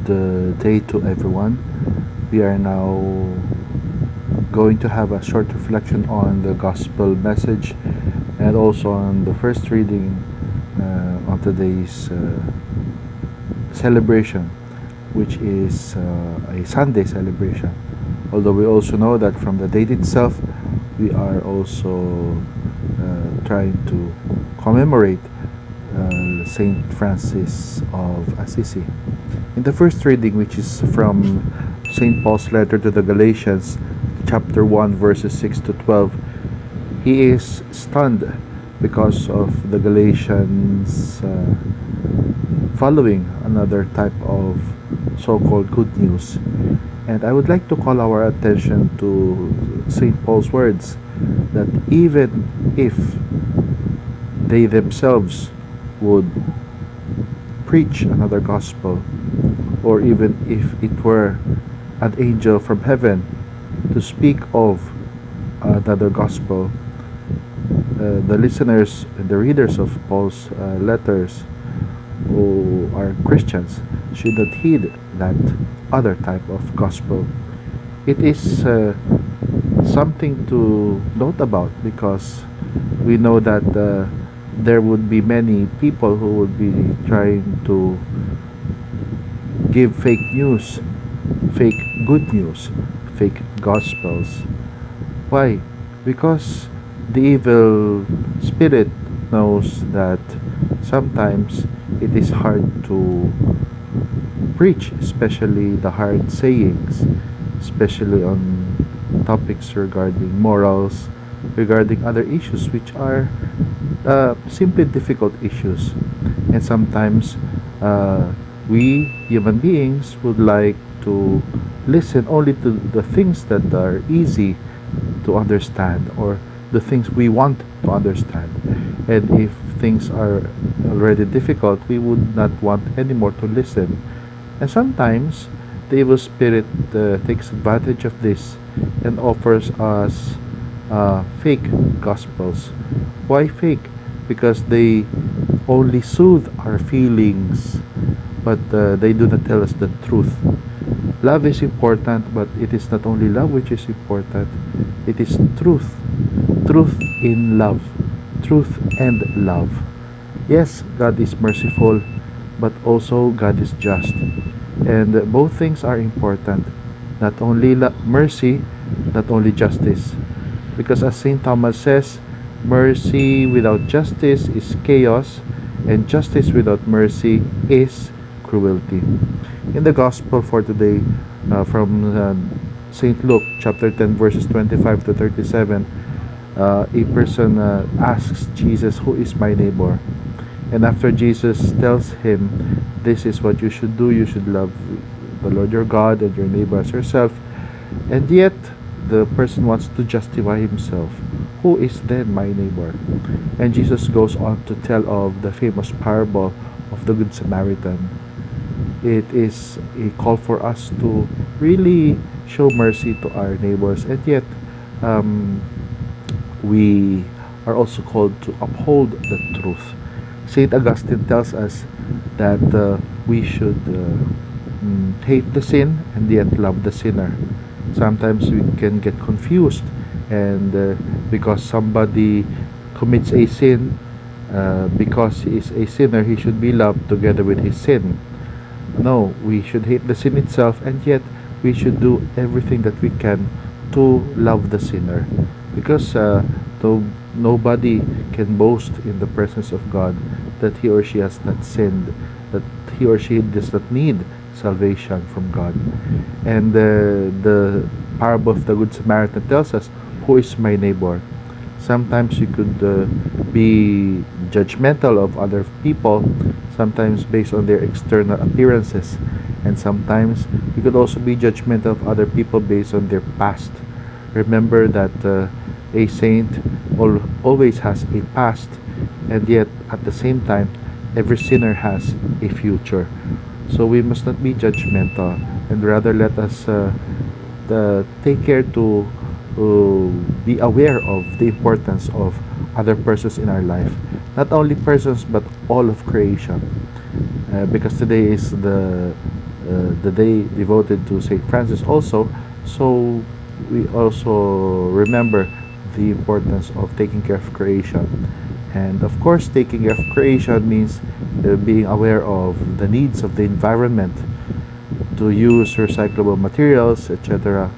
day to everyone. We are now going to have a short reflection on the gospel message and also on the first reading of today's celebration, which is a Sunday celebration. Although we also know that from the date itself, we are also trying to commemorate Saint Francis of Assisi. In the first reading, which is from St. Paul's letter to the Galatians, chapter 1, verses 6 to 12, he is stunned because of the Galatians following another type of so-called good news. And I would like to call our attention to St. Paul's words that even if they themselves would preach another gospel, or even if it were an angel from heaven to speak of another gospel, the listeners and the readers of Paul's letters who are Christians should not heed that other type of gospel. It is something to note about, because we know that there would be many people who would be trying to give fake news, fake good news, fake gospels. Why? Because the evil spirit knows that sometimes it is hard to preach, especially the hard sayings, especially on topics regarding morals, regarding other issues which are simply difficult issues. And sometimes we human beings would like to listen only to the things that are easy to understand, or the things we want to understand. And if things are already difficult, we would not want anymore to listen. And sometimes the evil spirit takes advantage of this and offers us fake gospels. Why fake? Because they only soothe our feelings, but they do not tell us the truth. Love is important, but it is not only love which is important, it is truth. Truth in love. Truth and love. Yes, God is merciful, but also God is just. And both things are important. Not only mercy, not only justice. Because as St. Thomas says, mercy without justice is chaos, and justice without mercy is cruelty. In the Gospel for today, from St. Luke chapter 10 verses 25 to 37, a person asks Jesus, "Who is my neighbor?" And after Jesus tells him, "This is what you should do, you should love the Lord your God and your neighbor as yourself," and yet the person wants to justify himself. Who is then my neighbor? And Jesus goes on to tell of the famous parable of the Good Samaritan. It is a call for us to really show mercy to our neighbors, and yet we are also called to uphold the truth. Saint Augustine tells us that we should hate the sin and yet love the sinner. Sometimes we can get confused, and because somebody commits a sin, because he is a sinner, he should be loved together with his sin. No, we should hate the sin itself, and yet we should do everything that we can to love the sinner, because nobody can boast in the presence of God that he or she has not sinned, that he or she does not need salvation from God. And the parable of the Good Samaritan tells us, who is my neighbor? Sometimes you could be judgmental of other people, sometimes based on their external appearances, and sometimes you could also be judgmental of other people based on their past. Remember that a saint always has a past, and yet at the same time every sinner has a future. So we must not be judgmental, and rather let us take care to be aware of the importance of other persons in our life, not only persons but all of creation, because today is the the day devoted to Saint Francis also. So we also remember the importance of taking care of creation. And of course, taking care of creation means being aware of the needs of the environment, to use recyclable materials, etc.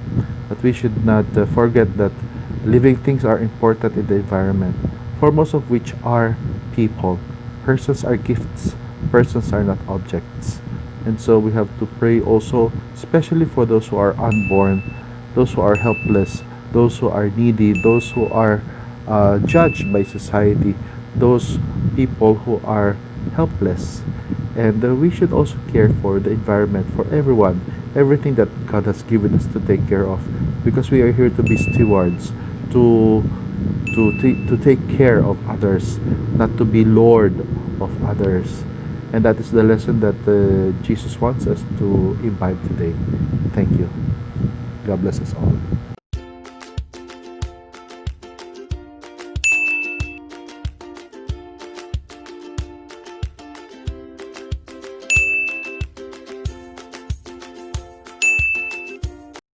But we should not forget that living things are important in the environment, foremost of which are people. Persons are gifts, persons are not objects. And so we have to pray also, especially for those who are unborn, those who are helpless, those who are needy, those who are judged by society, those people who are helpless. And we should also care for the environment, for everyone, everything that God has given us to take care of, because we are here to be stewards, to to take care of others, not to be lord of others. And that is the lesson that Jesus wants us to imbibe today. Thank you. God bless us all.